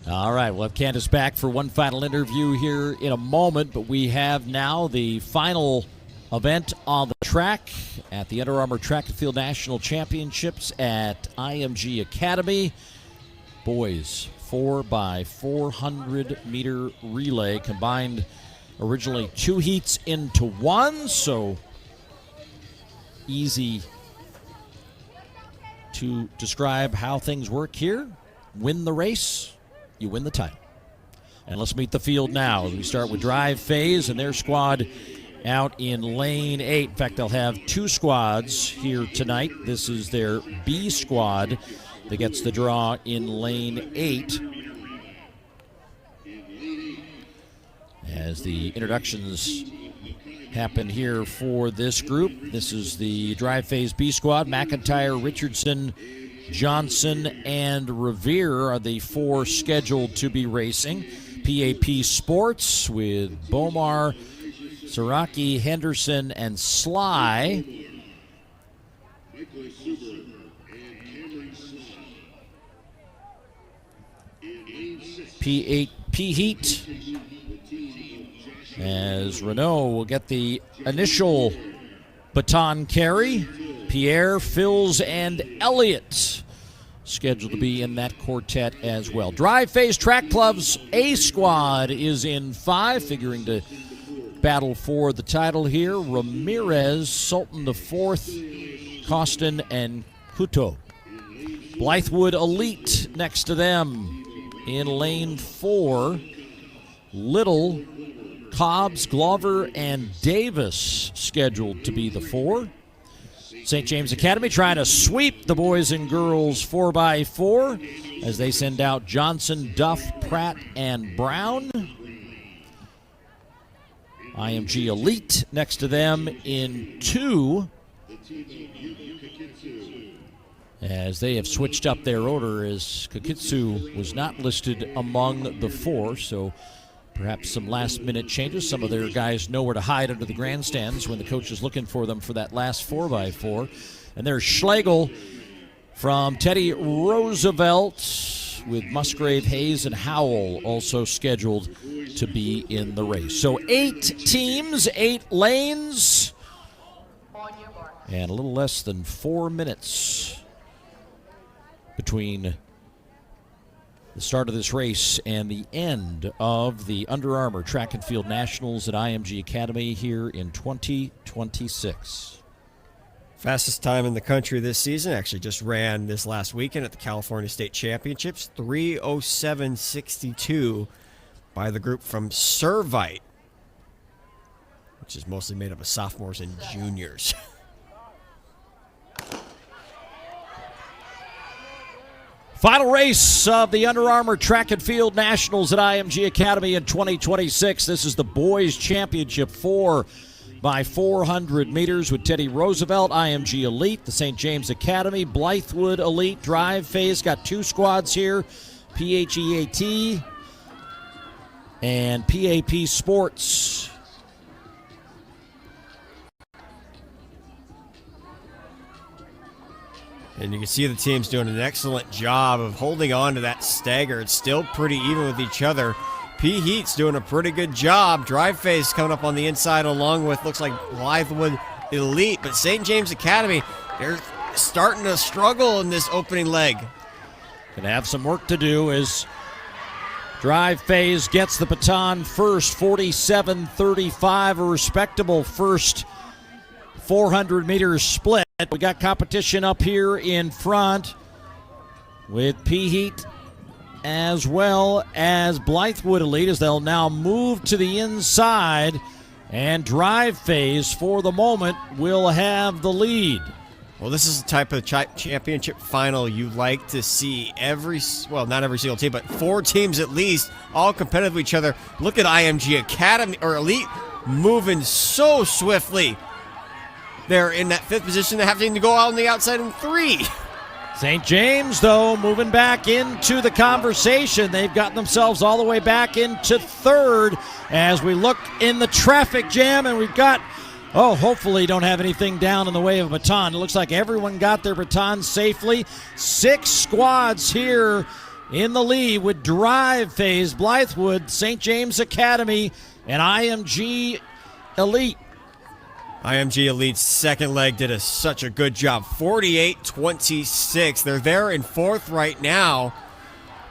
All right, we'll have Candace back for one final interview here in a moment, but we have now the final event on the track at the Under Armour Track and Field National Championships at IMG Academy. Boys 4x400 meter relay, combined originally 2 heats into 1, so easy to describe how things work here. Win the race, you win the title. And let's meet the field now. We start with Drive Phase and their squad out in lane 8. In fact, they'll have 2 squads here tonight. This is their B squad that gets the draw in lane 8. As the introductions happen here for this group, this is the Drive Phase B squad. McIntyre, Richardson, Johnson, and Revere are the 4 scheduled to be racing. PAP Sports with Bomar, Cziraky, Henderson, and Sligh. PHEAT, as Reneau will get the initial baton carry. Pierre, Phils, and Elliott scheduled to be in that quartet as well. Drive Phase Track Club's A squad is in 5, figuring to battle for the title here. Ramirez, Sulton the 4th, Costen, and Kutob. Blythewood Elite next to them in lane 4. Little, Cobbs, Glover, and Davis scheduled to be the 4. St. James Academy trying to sweep the boys and girls 4x4 as they send out Johnson, Duff, Pratt, and Brown. IMG Elite next to them in 2, as they have switched up their order, as Kakitsu was not listed among the 4, so perhaps some last-minute changes. Some of their guys know where to hide under the grandstands when the coach is looking for them for that last 4x4. And there's Schlagel from Teddy Roosevelt with Musgrave, Hayes, and Howell also scheduled to be in the race. So 8 teams, 8 lanes, and a little less than 4 minutes between the start of this race and the end of the Under Armour Track and Field Nationals at IMG Academy here in 2026. Fastest time in the country this season. Actually just ran this last weekend at the California State Championships. 3:07.62 by the group from Servite, which is mostly made up of sophomores and juniors. Final race of the Under Armour Track and Field Nationals at IMG Academy in 2026. This is the Boys Championship 4x400 meters with Teddy Roosevelt, IMG Elite, the St. James Academy, Blythewood Elite, Drive Phase. Got 2 squads here, PHEAT and PAP Sports. And you can see the team's doing an excellent job of holding on to that stagger. It's still pretty even with each other. PHEAT's doing a pretty good job. Drive Phase coming up on the inside along with, looks like, Blythewood Elite. But St. James Academy, they're starting to struggle in this opening leg. Gonna have some work to do as Drive Phase gets the baton first. 47-35, a respectable first 400 meters split. We got competition up here in front with PHEAT as well as Blythewood Elite, as they'll now move to the inside, and Drive Phase for the moment will have the lead. Well, this is the type of championship final you like to see not every single team, but 4 teams at least, all competitive with each other. Look at IMG Academy, or Elite, moving so swiftly. They're in that 5th position. They have to go out on the outside in 3. St. James, though, moving back into the conversation. They've gotten themselves all the way back into 3rd as we look in the traffic jam, and we've got, hopefully don't have anything down in the way of a baton. It looks like everyone got their baton safely. 6 squads here in the lead with drive phase, Blythewood, St. James Academy, and IMG Elite. IMG Elite's second leg did such a good job. 48-26. They're there in fourth right now,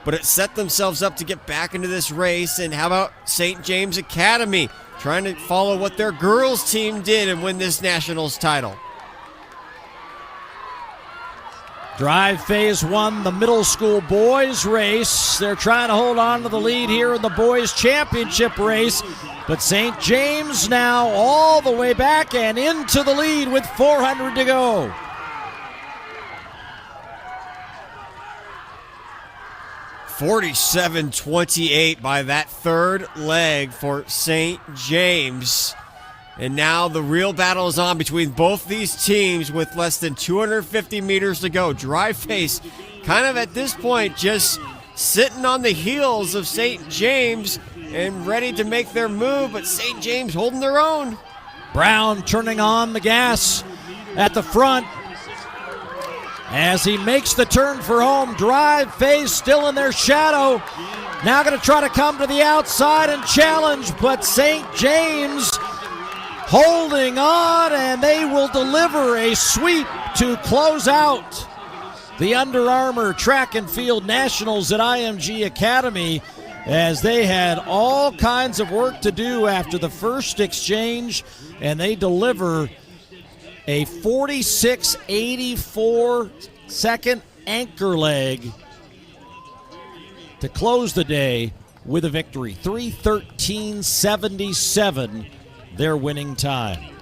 but it set themselves up to get back into this race. And how about St. James Academy trying to follow what their girls team did and win this nationals title? Drive phase one, the middle school boys race. They're trying to hold on to the lead here in the boys championship race. But St. James now all the way back and into the lead with 400 to go. $47-28 by that third leg for St. James. And now the real battle is on between both these teams with less than 250 meters to go. Drive face kind of at this point just sitting on the heels of St. James and ready to make their move, but St. James holding their own. Brown turning on the gas at the front as he makes the turn for home. Drive face still in their shadow. Now going to try to come to the outside and challenge, but St. James holding on, and they will deliver a sweep to close out the Under Armour Track and Field Nationals at IMG Academy, as they had all kinds of work to do after the first exchange, and they deliver a 46-84 second anchor leg to close the day with a victory. 3:13.77 their winning time.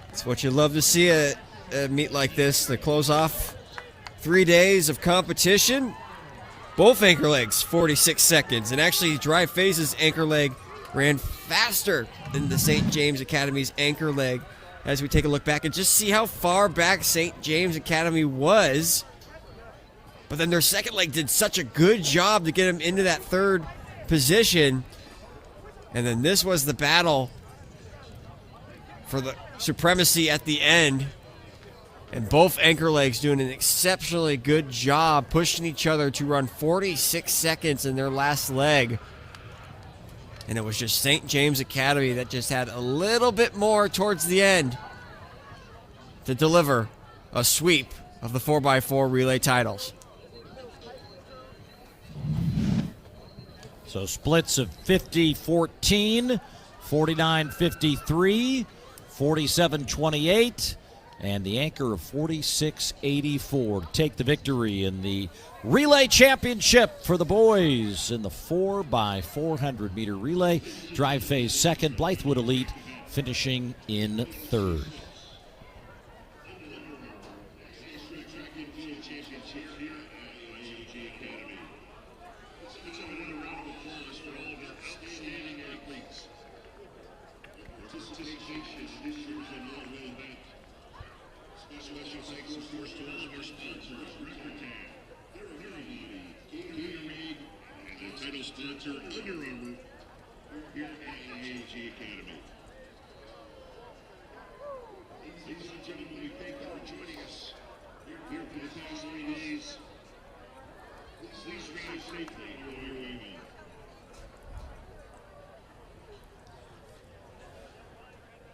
It's what you love to see a meet like this to close off 3 days of competition. Both anchor legs 46 seconds, and actually Drive Phase's anchor leg ran faster than the St. James Academy's anchor leg as we take a look back and just see how far back St. James Academy was. But then their second leg did such a good job to get them into that third position. And then this was the battle for the supremacy at the end. And both anchor legs doing an exceptionally good job pushing each other to run 46 seconds in their last leg. And it was just St. James Academy that just had a little bit more towards the end to deliver a sweep of the 4x4 relay titles. So splits of 50-14, 49-53, 47-28, and the anchor of 46-84 to take the victory in the relay championship for the boys in the 4x400 meter relay. Drive phase second, Blythewood Elite finishing in third. Sponsor Under Armour here at IMG Academy. Ladies and gentlemen, we thank you for joining us here for the past 3 days. Please drive safely on your way home.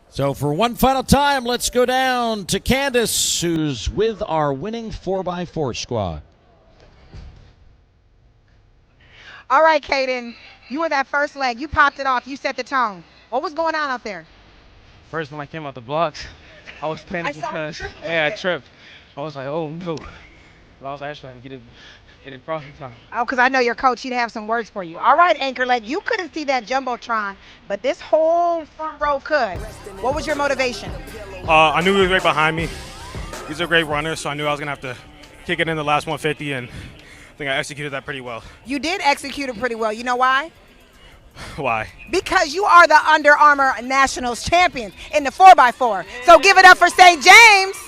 So for one final time, let's go down to Candace, who's with our winning 4x4 squad. All right, Kaden, you were that first leg. You popped it off. You set the tone. What was going on out there? First, when I came out the blocks, I was panicking because I tripped. I was like, oh no. But I was actually trying to get it across the time. Oh, because I know your coach, he'd have some words for you. All right, anchor leg, you couldn't see that Jumbotron, but this whole front row could. What was your motivation? I knew he was right behind me. He's a great runner, so I knew I was going to have to kick it in the last 150, and I think I executed that pretty well. You did execute it pretty well. You know why? Why? Because you are the Under Armour Nationals champion in the 4x4. So give it up for St. James.